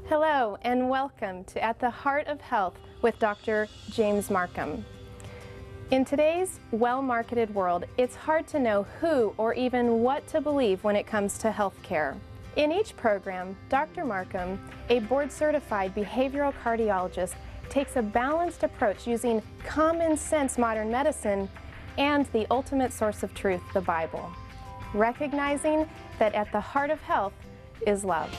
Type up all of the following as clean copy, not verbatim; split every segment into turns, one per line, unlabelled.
Hello and welcome to At the Heart of Health with Dr. James Marcum. In today's well-marketed world, it's hard to know who or even what to believe when it comes to health care. In each program, Dr. Marcum, a board-certified behavioral cardiologist, takes a balanced approach using common sense modern medicine and the ultimate source of truth, the Bible, recognizing that at the heart of health is love.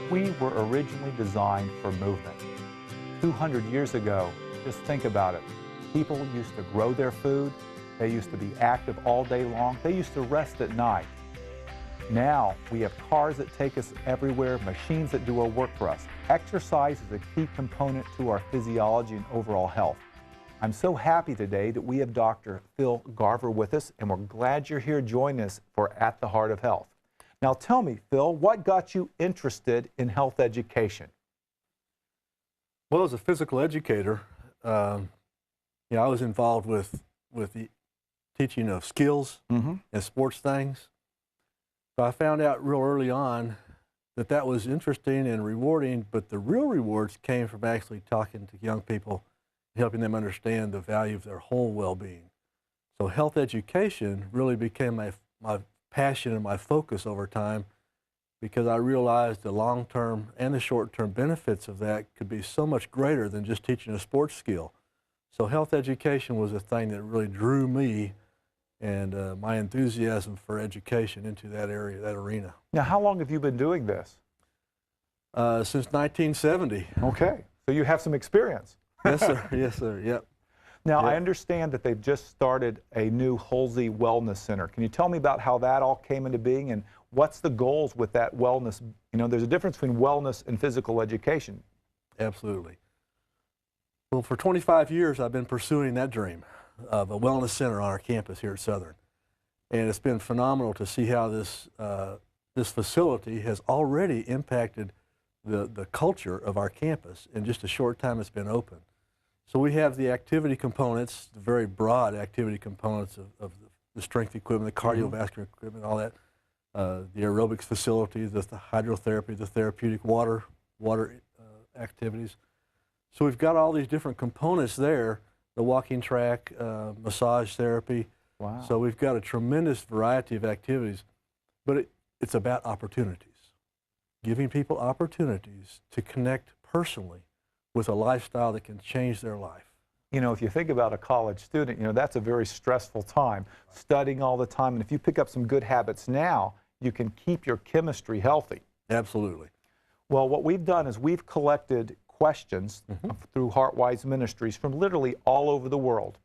We were originally designed for movement. 200 years ago, just think about it. People used to grow their food. They used to be active all day long. They used to rest at night. Now, we have cars that take us everywhere, machines that do our work for us. Exercise is a key component to our physiology and overall health. I'm so happy today that we have Dr. Phil Garver with us, and we're glad you're here joining us for At the Heart of Health. Now tell me, Phil, what got you interested in health education?
Well, as a physical educator, I was involved with the teaching of skills and sports things. So I found out real early on that that was interesting and rewarding, but the real rewards came from actually talking to young people, helping them understand the value of their whole well-being. So health education really became my passion and my focus over time, because I realized the long-term and the short-term benefits of that could be so much greater than just teaching a sports skill. So health education was a thing that really drew me and my enthusiasm for education into that area, that arena.
Now, how long have you been doing this?
Since 1970.
Okay, so you have some experience.
Yes, sir. Yes, sir. Yep.
Now,
Yep.
I understand that they've just started a new Halsey Wellness Center. Can you tell me about how that all came into being and what's the goals with that wellness? You know, there's a difference between wellness and physical education.
Absolutely. Well, for 25 years, I've been pursuing that dream of a wellness center on our campus here at Southern. And it's been phenomenal to see how this facility has already impacted the culture of our campus in just a short time it's been open. So we have the activity components, the very broad activity components of the strength equipment, the cardiovascular equipment, all that, the aerobics facilities, the hydrotherapy, the therapeutic water activities. So we've got all these different components there, the walking track, massage therapy.
Wow.
So we've got a tremendous variety of activities, but it's about opportunities, giving people opportunities to connect personally with a lifestyle that can change their life.
You know, if you think about a college student, you know, that's a very stressful time, studying all the time. And if you pick up some good habits now, you can keep your chemistry healthy.
Absolutely.
Well, what we've done is we've collected questions through HeartWise Ministries from literally all over the world.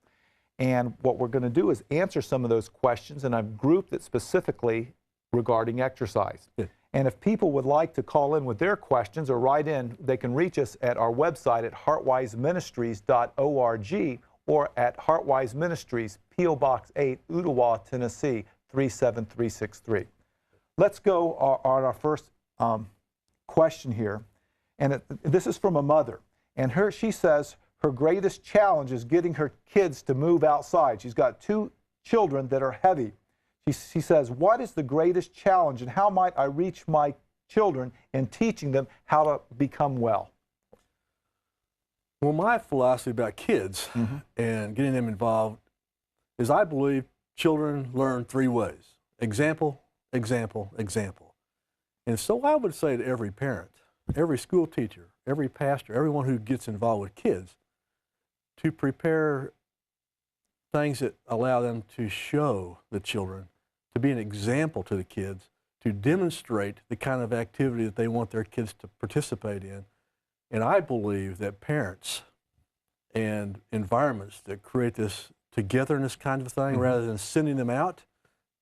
And what we're going to do is answer some of those questions, and I've grouped it specifically regarding exercise.
Good.
And if people would like to call in with their questions or write in, they can reach us at our website at heartwiseministries.org or at Heartwise Ministries, P.O. Box 8, Ottawa, Tennessee, 37363. Let's go on our first question here. And this is from a mother. And she says her greatest challenge is getting her kids to move outside. She's got 2 children that are heavy. She says, what is the greatest challenge and how might I reach my children in teaching them how to become well?
Well, my philosophy about kids and getting them involved is I believe children learn 3 ways: example, example, example. And so I would say to every parent, every school teacher, every pastor, everyone who gets involved with kids, to prepare things that allow them to show the children, to be an example to the kids, to demonstrate the kind of activity that they want their kids to participate in. And I believe that parents and environments that create this togetherness kind of thing, rather than sending them out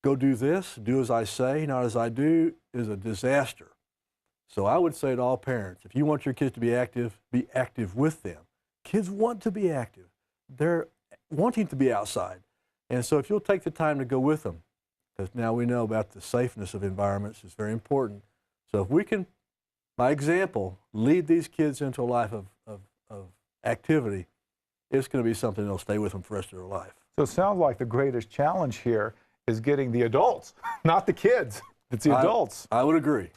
go do this, do as I say, not as I do, is a disaster. So I would say to all parents, if you want your kids to be active with them. Kids want to be active. They're wanting to be outside. And so if you'll take the time to go with them, because now we know about the safeness of environments is very important. So if we can, by example, lead these kids into a life of activity, it's going to be something that'll stay with them for the rest of their life.
So it sounds like the greatest challenge here is getting the adults, not the kids. It's the adults.
I would agree.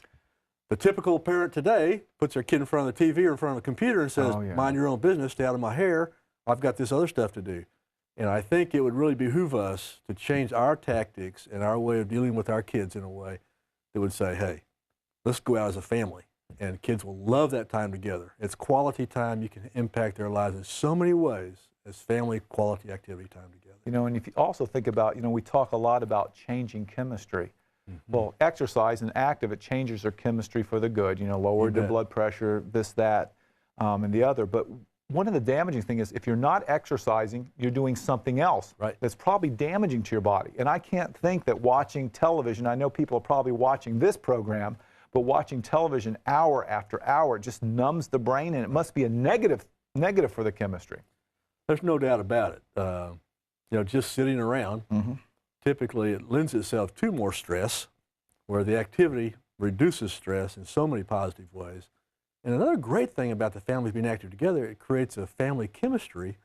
The typical parent today puts their kid in front of the TV or in front of a computer and says, mind your own business, stay out of my hair, I've got this other stuff to do. And I think it would really behoove us to change our tactics and our way of dealing with our kids in a way that would say, hey, let's go out as a family. And kids will love that time together. It's quality time. You can impact their lives in so many ways as family quality activity time together.
You know, and if you also think about, you know, we talk a lot about changing chemistry. Well, exercise and active, it changes their chemistry for the good, you know, lowered their blood pressure, this, that, and the other. But one of the damaging things is if you're not exercising, you're doing something else that's probably damaging to your body. And I can't think that watching television, I know people are probably watching this program, but watching television hour after hour just numbs the brain, and it must be a negative for the chemistry.
There's no doubt about it. You know, just sitting around, typically it lends itself to more stress, where the activity reduces stress in so many positive ways. And another great thing about the families being active together, it creates a family chemistry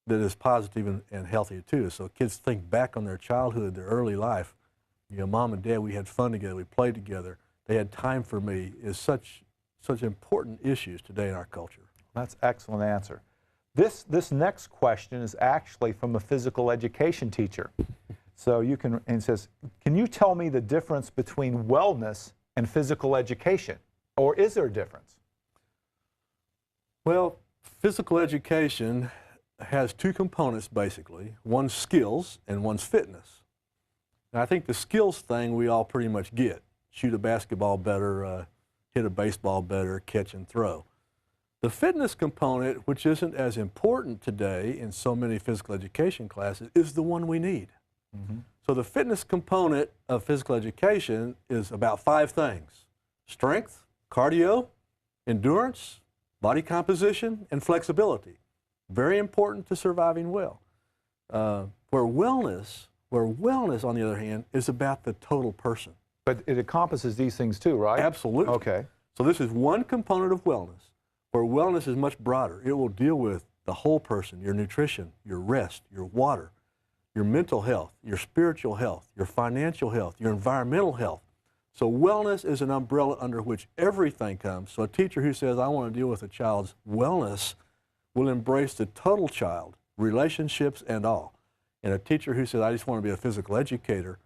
that is positive and healthy too. So kids think back on their childhood, their early life. You know, mom and dad, we had fun together, we played together, they had time for me, is such important issues today in our culture.
That's an excellent answer. This next question is actually from a physical education teacher. So you can, and it says, can you tell me the difference between wellness and physical education? Or is there a difference?
Well, physical education has two components basically. One's skills and one's fitness. And I think the skills thing we all pretty much get. Shoot a basketball better, hit a baseball better, catch and throw. The fitness component, which isn't as important today in so many physical education classes, is the one we need. So the fitness component of physical education is about 5 things: strength, cardio, endurance, body composition, and flexibility. Very important to surviving well. Where wellness, on the other hand, is about the total person.
But it encompasses these things too, right?
Absolutely.
Okay.
So this is one component of wellness, where wellness is much broader. It will deal with the whole person, your nutrition, your rest, your water, your mental health, your spiritual health, your financial health, your environmental health. So wellness is an umbrella under which everything comes. So a teacher who says, I want to deal with a child's wellness will embrace the total child, relationships and all. And a teacher who says, I just want to be a physical educator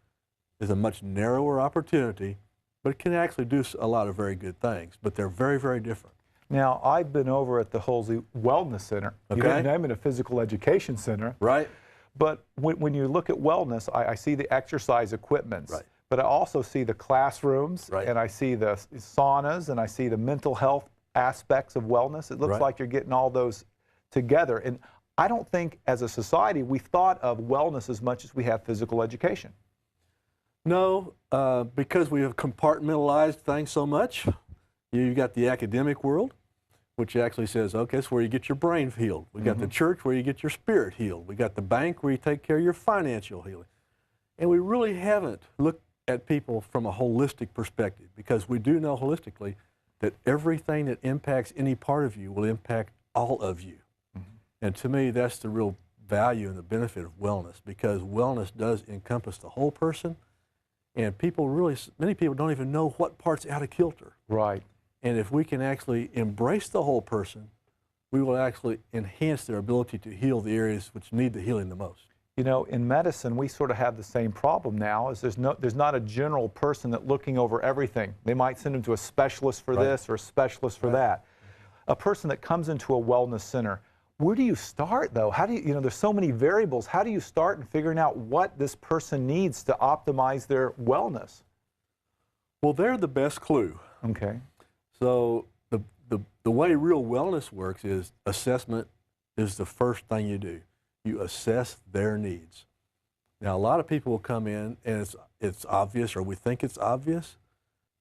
is a much narrower opportunity, but can actually do a lot of very good things. But they're very, very different.
Now, I've been over at the Holsey Wellness Center.
Okay.
You didn't name it a physical education center.
Right.
But when you look at wellness, I see the exercise equipments.
Right.
But I also see the classrooms,
right,
and I see the saunas, and I see the mental health aspects of wellness. It looks
right,
like you're getting all those together. And I don't think as a society we've thought of wellness as much as we have physical education.
No, because we have compartmentalized things so much. You've got the academic world, which actually says, okay, it's where you get your brain healed. We got the church where you get your spirit healed. We got the bank where you take care of your financial healing. And we really haven't looked at people from a holistic perspective, because we do know holistically that everything that impacts any part of you will impact all of you. And to me, that's the real value and the benefit of wellness, because wellness does encompass the whole person. And people really, many people don't even know what part's out of kilter.
Right.
And if we can actually embrace the whole person, we will actually enhance their ability to heal the areas which need the healing the most.
You know, in medicine, we sort of have the same problem now, is there's not a general person that looking over everything. They might send them to a specialist for this or a specialist for that. A person that comes into a wellness center, where do you start though? How do you know, there's so many variables. How do you start in figuring out what this person needs to optimize their wellness?
Well, they're the best clue.
Okay.
So the way real wellness works is assessment is the first thing you do. You assess their needs. Now, a lot of people will come in, and it's obvious or we think it's obvious.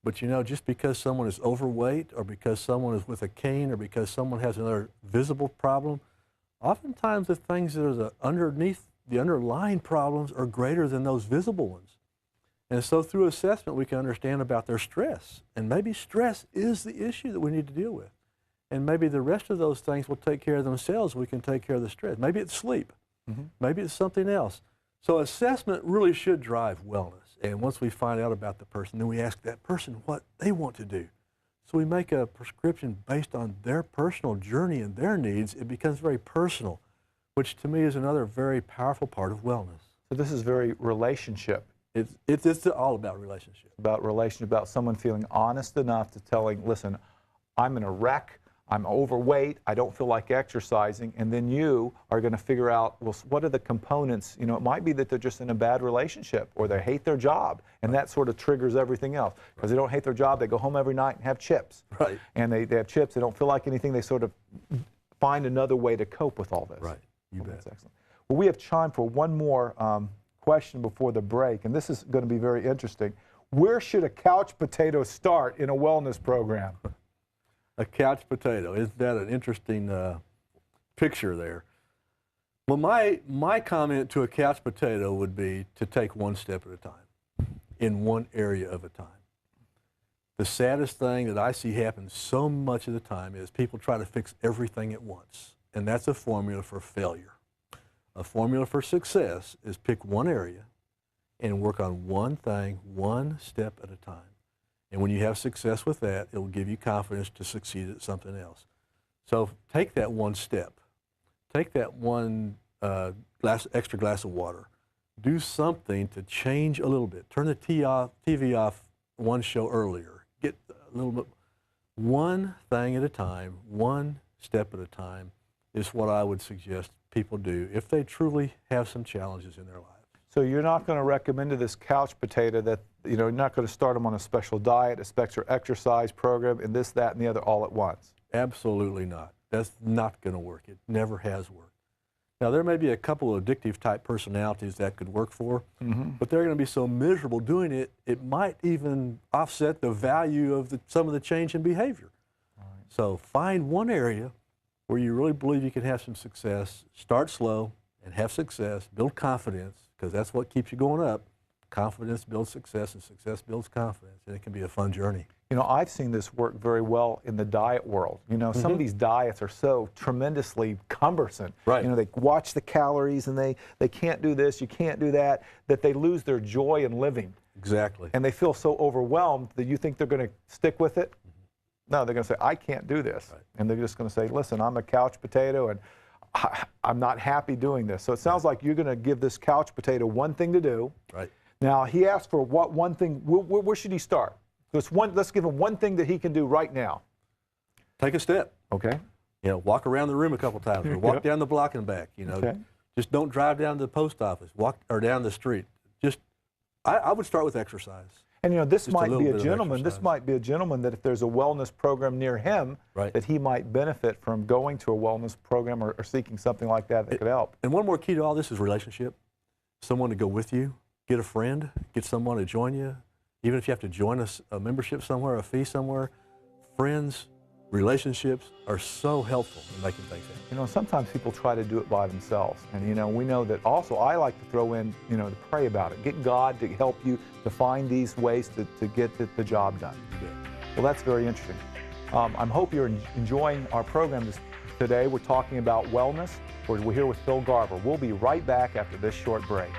But you know, just because someone is overweight or because someone is with a cane or because someone has another visible problem, oftentimes the things that are underneath the underlying problems are greater than those visible ones. And so through assessment, we can understand about their stress. And maybe stress is the issue that we need to deal with. And maybe the rest of those things will take care of themselves. We can take care of the stress. Maybe it's sleep. Maybe it's something else. So assessment really should drive wellness. And once we find out about the person, then we ask that person what they want to do. So we make a prescription based on their personal journey and their needs. It becomes very personal, which to me is another very powerful part of wellness.
So this is very relationship.
It's all about relationship.
About someone feeling honest enough to telling, listen, I'm in a wreck, I'm overweight, I don't feel like exercising, and then you are going to figure out, well, what are the components? You know, it might be that they're just in a bad relationship or they hate their job, and that sort of triggers everything else. Because they don't hate their job, they go home every night and have chips.
Right.
And they have chips, they don't feel like anything, they sort of find another way to cope with all this.
Right, you bet.
That's excellent. Well, we have time for one more question before the break, and this is going to be very interesting. Where should a couch potato start in a wellness program?
A couch potato. Isn't that an interesting picture there? Well, my comment to a couch potato would be to take one step at a time, in one area of a time. The saddest thing that I see happen so much of the time is people try to fix everything at once, and that's a formula for failure. A formula for success is pick one area and work on one thing, one step at a time. And when you have success with that, it will give you confidence to succeed at something else. So take that one step. Take that one extra glass of water. Do something to change a little bit. Turn the TV off one show earlier. Get a little bit. One thing at a time, one step at a time is what I would suggest people do if they truly have some challenges in their lives.
So you're not going to recommend to this couch potato that, you know, you're not going to start them on a special diet, a special exercise program, and this, that, and the other all at once?
Absolutely not. That's not going to work. It never has worked. Now, there may be a couple of addictive type personalities that could work for, but they're going to be so miserable doing it, it might even offset the value of some of the change in behavior. Right. So find one area where you really believe you can have some success, start slow and have success, build confidence, because that's what keeps you going up. Confidence builds success, and success builds confidence, and it can be a fun journey.
You know, I've seen this work very well in the diet world. You know, some of these diets are so tremendously cumbersome.
Right.
You know, they watch the calories and they can't do this, you can't do that, that they lose their joy in living.
Exactly.
And they feel so overwhelmed that you think they're going to stick with it. No, they're going to say, I can't do this. Right. And they're just going to say, listen, I'm a couch potato and I'm not happy doing this. So it sounds like you're going to give this couch potato one thing to do.
Right.
Now, he asked for what one thing, where should he start? Let's give him one thing that he can do right now.
Take a step.
Okay.
You know, walk around the room a couple times, or walk down the block and back. You know, just don't drive down to the post office. Walk or down the street. Just, I would start with exercise.
And you know, this
Just
might be a
exercise.
This might be a gentleman that if there's a wellness program near him, that he might benefit from going to a wellness program or seeking something like that could help.
And one more key to all this is relationship. Someone to go with you. Get a friend. Get someone to join you. Even if you have to join a membership somewhere, a fee somewhere, friends, relationships are so helpful in making things happen.
You know, sometimes people try to do it by themselves. And, you know, we know that also I like to throw in, you know, to pray about it. Get God to help you to find these ways to get the job done. Well, that's very interesting. I hope you're enjoying our program today. We're talking about wellness. We're here with Phil Garber. We'll be right back after this short break.